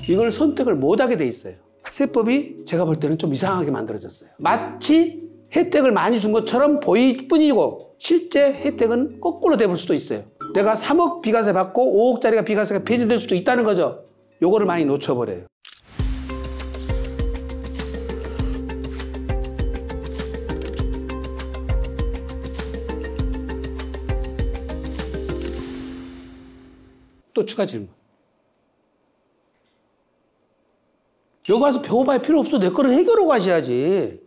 이걸 선택을 못하게 돼 있어요. 세법이 제가 볼 때는 좀 이상하게 만들어졌어요. 마치 혜택을 많이 준 것처럼 보일 뿐이고 실제 혜택은 거꾸로 돼볼 수도 있어요. 내가 3억 비과세 받고 5억짜리가 비과세가 폐지될 수도 있다는 거죠. 요거를 많이 놓쳐버려요. 또 추가 질문. 여기 와서 배워봐야 필요 없어. 내 거를 해결하고 가셔야지.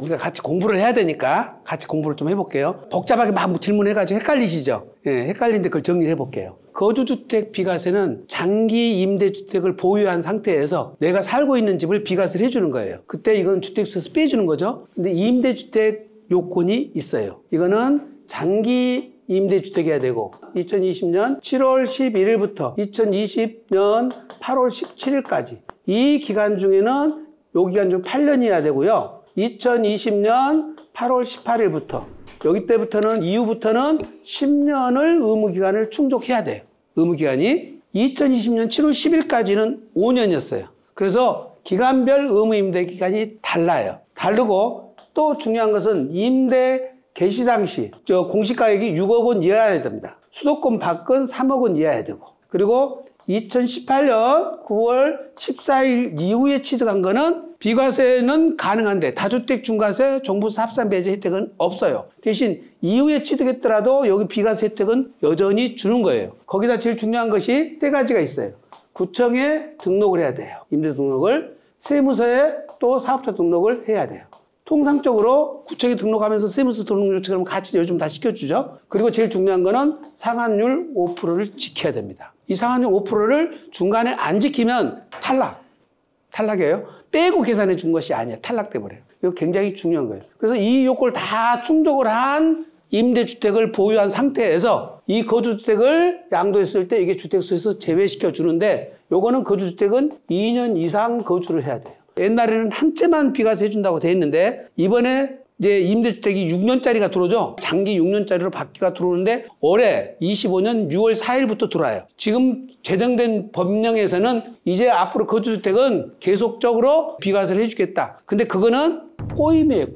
우리가 같이 공부를 해야 되니까 같이 공부를 좀 해볼게요. 복잡하게 막 질문해가지고 헷갈리시죠? 예, 헷갈리는데 그걸 정리를 해볼게요. 거주주택 비과세는 장기 임대주택을 보유한 상태에서 내가 살고 있는 집을 비과세를 해주는 거예요. 그때 이건 주택수에서 빼주는 거죠. 근데 임대주택 요건이 있어요. 이거는 장기 임대주택이어야 되고 2020년 7월 11일부터 2020년 8월 17일까지 이 기간 중에는 요 기간 중 8년이어야 되고요. 2020년 8월 18일부터 여기 때부터는 이후부터는 10년을 의무기간을 충족해야 돼요. 의무기간이 2020년 7월 10일까지는 5년이었어요. 그래서 기간별 의무임대기간이 달라요. 다르고 또 중요한 것은 임대 개시 당시 공시가액이 6억 원 이하여야 됩니다. 수도권 밖은 3억 원 이하여야 되고 그리고 2018년 9월 14일 이후에 취득한 거는 비과세는 가능한데 다주택 중과세, 종부세 합산 배제 혜택은 없어요. 대신 이후에 취득했더라도 여기 비과세 혜택은 여전히 주는 거예요. 거기다 제일 중요한 것이 세 가지가 있어요. 구청에 등록을 해야 돼요. 임대 등록을. 세무서에 또 사업자 등록을 해야 돼요. 통상적으로 구청에 등록하면서 세무서 등록 요청을 같이 요즘 다 시켜주죠. 그리고 제일 중요한 거는 상한율 5%를 지켜야 됩니다. 이 상한율 5%를 중간에 안 지키면 탈락이에요. 빼고 계산해 준 것이 아니에요. 탈락돼 버려요. 이거 굉장히 중요한 거예요. 그래서 이 요건을 다 충족을 한 임대주택을 보유한 상태에서 이 거주주택을 양도했을 때 이게 주택수에서 제외시켜 주는데 요거는 거주주택은 2년 이상 거주를 해야 돼요. 옛날에는 한 채만 비과세 해준다고 돼 있는데 이번에 이제 임대주택이 6년짜리가 들어오죠. 장기 6년짜리로 바퀴가 들어오는데 올해 25년 6월 4일부터 들어와요. 지금 제정된 법령에서는 이제 앞으로 거주주택은 계속적으로 비과세를 해주겠다. 근데 그거는 꼬임이에요.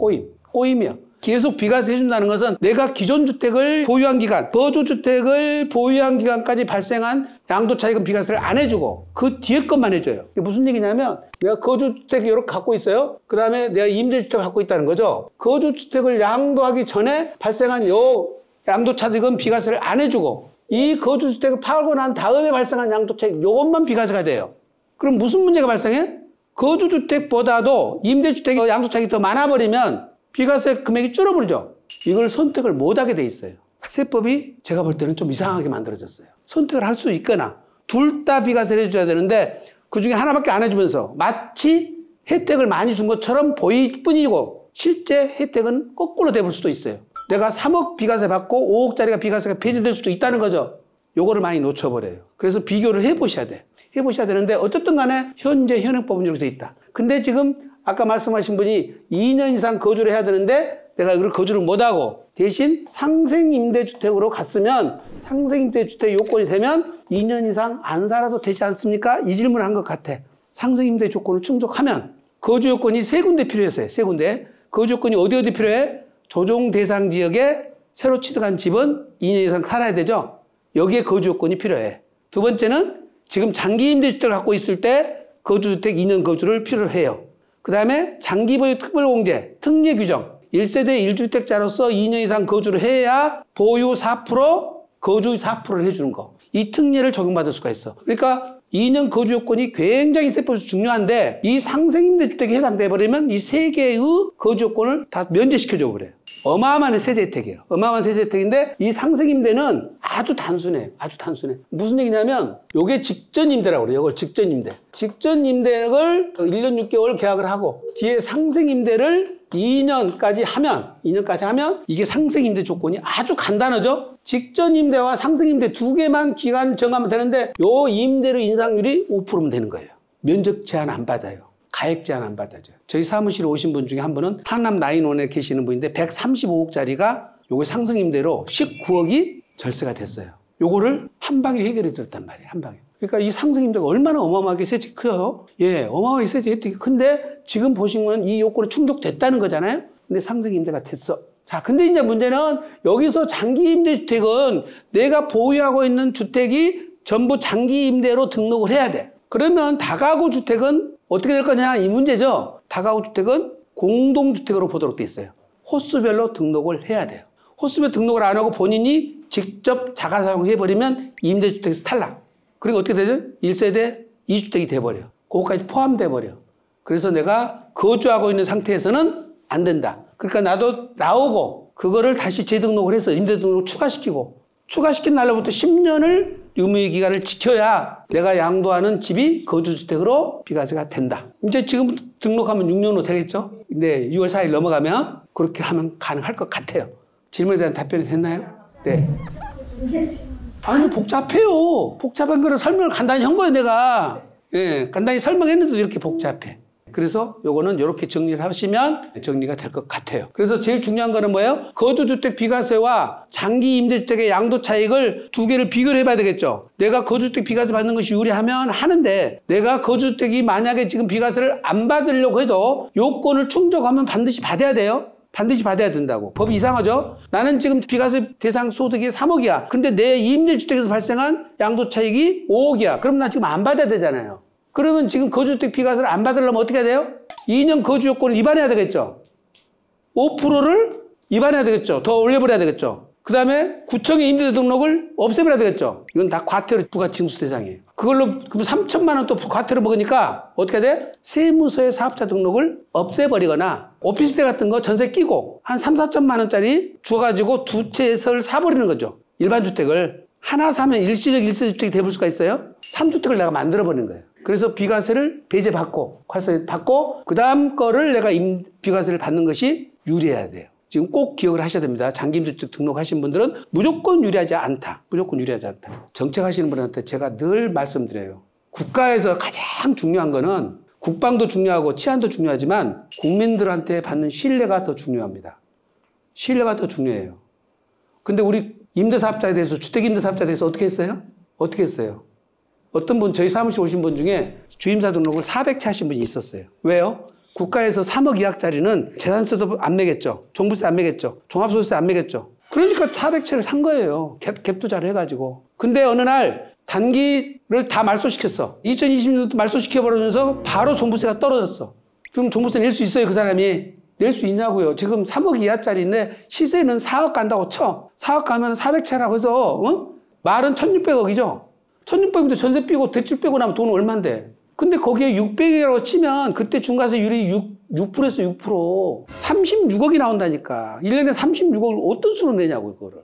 꼬임이에요. 계속 비과세 해준다는 것은 내가 기존 주택을 보유한 기간, 거주주택을 보유한 기간까지 발생한 양도차익은 비과세를 안 해주고 그 뒤에 것만 해줘요. 이게 무슨 얘기냐면 내가 거주주택 이렇게 갖고 있어요. 그 다음에 내가 임대주택을 갖고 있다는 거죠. 거주주택을 양도하기 전에 발생한 요 양도차익은 비과세를 안 해주고 이 거주주택을 팔고 난 다음에 발생한 양도차익 요것만 비과세가 돼요. 그럼 무슨 문제가 발생해? 거주주택보다도 임대주택의 양도차익이 더 많아버리면 비과세 금액이 줄어버리죠. 이걸 선택을 못하게 돼 있어요. 세법이 제가 볼 때는 좀 이상하게 만들어졌어요. 선택을 할 수 있거나 둘 다 비과세를 해줘야 되는데 그중에 하나밖에 안 해주면서 마치 혜택을 많이 준 것처럼 보일 뿐이고 실제 혜택은 거꾸로 돼볼 수도 있어요. 내가 3억 비과세 받고 5억짜리가 비과세가 폐지될 수도 있다는 거죠. 요거를 많이 놓쳐버려요. 그래서 비교를 해보셔야 돼. 해보셔야 되는데 어쨌든 간에 현재 현행법은 이렇게 돼 있다. 근데 지금 아까 말씀하신 분이 2년 이상 거주를 해야 되는데 내가 이걸 거주를 못하고 대신 상생임대주택으로 갔으면 상생임대주택 요건이 되면 2년 이상 안 살아도 되지 않습니까? 이 질문을 한 것 같아. 상생임대 조건을 충족하면 거주 요건이 세 군데 필요했어요. 세 군데. 거주 요건이 어디 필요해? 조정 대상 지역에 새로 취득한 집은 2년 이상 살아야 되죠. 여기에 거주 요건이 필요해. 두 번째는 지금 장기 임대주택을 갖고 있을 때 거주주택 2년 거주를 필요로 해요. 그 다음에 장기보유 특별공제, 특례 규정, 1세대 1주택자로서 2년 이상 거주를 해야 보유 4%, 거주 4%를 해주는 거. 이 특례를 적용받을 수가 있어. 그러니까 2년 거주 요건이 굉장히 세법에서 중요한데 이 상생임대주택에 해당돼 버리면 이 세 개의 거주 요건을 다 면제시켜줘 버려요. 어마어마한 세제 혜택이에요. 어마어마한 세제 혜택인데 이 상생임대는 아주 단순해. 아주 단순해. 무슨 얘기냐면 요게 직전임대라고 그래요. 이걸 직전임대. 직전임대를 1년 6개월 계약을 하고 뒤에 상생임대를 2년까지 하면 이게 상생임대 조건이 아주 간단하죠. 직전임대와 상생임대 두 개만 기간 정하면 되는데 요 임대료 인상률이 5%면 되는 거예요. 면적 제한 안 받아요. 가액 제한 안 받아줘요. 저희 사무실에 오신 분 중에 한 분은 한남 나인원에 계시는 분인데 135억짜리가 요거 상승임대로 19억이 절세가 됐어요. 요거를 한 방에 해결해 드렸단 말이에요. 한 방에. 그러니까 이 상승임대가 얼마나 어마어마하게 세지 커요? 예, 어마어마하게 세지 혜택이 큰데 지금 보시면 이 요건이 충족됐다는 거잖아요? 근데 상승임대가 됐어. 자, 근데 이제 문제는 여기서 장기임대주택은 내가 보유하고 있는 주택이 전부 장기임대로 등록을 해야 돼. 그러면 다가구 주택은 어떻게 될 거냐? 이 문제죠. 다가구 주택은 공동주택으로 보도록 돼 있어요. 호수별로 등록을 해야 돼요. 호수별 등록을 안 하고 본인이 직접 자가 사용해버리면 임대주택에서 탈락. 그리고 어떻게 되죠? 1세대 2주택이 돼버려. 그거까지 포함돼 버려. 그래서 내가 거주하고 있는 상태에서는 안 된다. 그러니까 나도 나오고 그거를 다시 재등록을 해서 임대등록을 추가시킨 날로부터 10년을 유무기간을 지켜야 내가 양도하는 집이 거주주택으로 비과세가 된다. 이제 지금 등록하면 6년으로 되겠죠? 근데 6월 4일 넘어가면 그렇게 하면 가능할 것 같아요. 질문에 대한 답변이 됐나요? 네. 아니 복잡해요. 복잡한 거를 설명을 간단히 한 거예요 내가. 예, 간단히 설명했는데도 이렇게 복잡해. 그래서 요거는 이렇게 정리를 하시면 정리가 될 것 같아요. 그래서 제일 중요한 거는 뭐예요? 거주주택 비과세와 장기 임대주택의 양도 차익을 두 개를 비교를 해봐야 되겠죠. 내가 거주주택 비과세 받는 것이 유리하면 하는데 내가 거주주택이 만약에 지금 비과세를 안 받으려고 해도 요건을 충족하면 반드시 받아야 돼요. 반드시 받아야 된다고. 법이 이상하죠? 나는 지금 비과세 대상 소득이 3억이야. 근데 내 임대주택에서 발생한 양도차익이 5억이야. 그럼 나 지금 안 받아야 되잖아요. 그러면 지금 거주주택 비과세를 안 받으려면 어떻게 해야 돼요? 2년 거주 요건을 위반해야 되겠죠? 5%를 위반해야 되겠죠? 더 올려버려야 되겠죠? 그 다음에 구청의 임대 등록을 없애버려야 되겠죠? 이건 다 과태료 부가징수 대상이에요. 그걸로 그럼 3천만 원 또 과태료 먹으니까 어떻게 돼? 세무서의 사업자 등록을 없애버리거나 오피스텔 같은 거 전세 끼고 한 3, 4천만 원짜리 줘가지고 두 채를 사버리는 거죠. 일반 주택을. 하나 사면 일시적 1세 주택이 돼볼 수가 있어요? 3주택을 내가 만들어버리는 거예요. 그래서 비과세를 배제받고, 과세 받고, 그 다음 거를 내가 비과세를 받는 것이 유리해야 돼요. 지금 꼭 기억을 하셔야 됩니다. 장기임대주택 등록하신 분들은 무조건 유리하지 않다. 무조건 유리하지 않다. 정책하시는 분한테 제가 늘 말씀드려요. 국가에서 가장 중요한 거는 국방도 중요하고 치안도 중요하지만 국민들한테 받는 신뢰가 더 중요합니다. 신뢰가 더 중요해요. 근데 우리 임대사업자에 대해서, 주택임대사업자에 대해서 어떻게 했어요? 어떻게 했어요? 어떤 분, 저희 사무실 오신 분 중에 주임사 등록을 400채 하신 분이 있었어요. 왜요? 국가에서 3억 이하짜리는 재산세도 안 매겠죠. 종부세 안 매겠죠. 종합소득세 안 매겠죠. 그러니까 400채를 산 거예요. 갭 투자를 해가지고. 근데 어느 날 단기를 다 말소시켰어. 2020년도 말소시켜버리면서 바로 종부세가 떨어졌어. 그럼 종부세 낼 수 있어요, 그 사람이? 낼 수 있냐고요. 지금 3억 이하짜리인데 시세는 4억 간다고 쳐. 4억 가면 400채라고 해서 말은 1600억이죠. 1600억인데 전세 빼고 대출 빼고 나면 돈은 얼만데. 근데 거기에 600억이라고 치면 그때 중과세율이 6%에서 6%. 36억이 나온다니까. 1년에 36억을 어떤 수로 내냐고 이거를.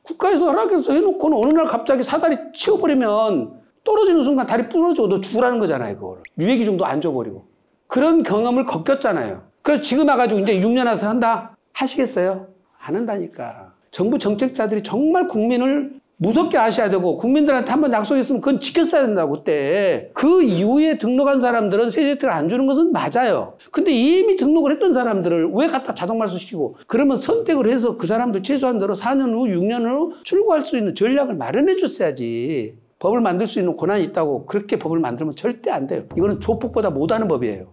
국가에서 허락해서 해놓고는 어느 날 갑자기 사다리 치워버리면 떨어지는 순간 다리 부러지고 너 죽으라는 거잖아요. 그거를. 유예기준도 안 줘버리고. 그런 경험을 겪었잖아요. 그래서 지금 와가지고 이제 6년 와서 한다? 하시겠어요? 안 한다니까. 정부 정책자들이 정말 국민을 무섭게 아셔야 되고 국민들한테 한번 약속했으면 그건 지켰어야 된다고 그때. 그 이후에 등록한 사람들은 세제혜택을 안 주는 것은 맞아요. 근데 이미 등록을 했던 사람들을 왜 갖다 자동 말소시키고 그러면 선택을 해서 그 사람들 최소한대로 4년 후 6년 후 출고할 수 있는 전략을 마련해 줬어야지. 법을 만들 수 있는 권한이 있다고 그렇게 법을 만들면 절대 안 돼요. 이거는 조폭보다 못하는 법이에요.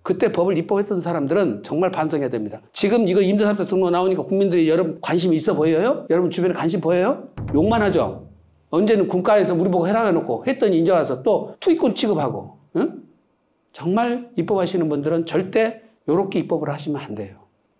그때 법을 입법했던 사람들은 정말 반성해야 됩니다. 지금 이거 임대사업자 등록 나오니까 국민들이 여러분 관심이 있어 보여요? 여러분 주변에 관심 보여요? 욕만 하죠? 언제는 국가에서 우리 보고 해라해놓고 했더니 이제 와서 또 투기꾼 취급하고. 응? 정말 입법하시는 분들은 절대 이렇게 입법을 하시면 안 돼요.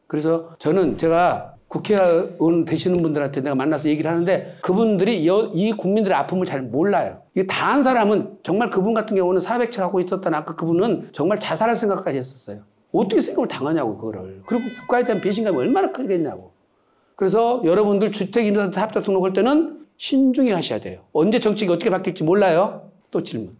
그래서 저는 제가 국회의원 되시는 분들한테 내가 만나서 얘기를 하는데 그분들이 이 국민들의 아픔을 잘 몰라요. 이게 다 한 사람은 정말 그분 같은 경우는 400채 갖고 있었던 아까 그분은 정말 자살할 생각까지 했었어요. 어떻게 생각을 당하냐고 그거를. 그리고 국가에 대한 배신감이 얼마나 크겠냐고. 그래서 여러분들 주택임대사업자 등록할 때는 신중히 하셔야 돼요. 언제 정책이 어떻게 바뀔지 몰라요. 또 질문.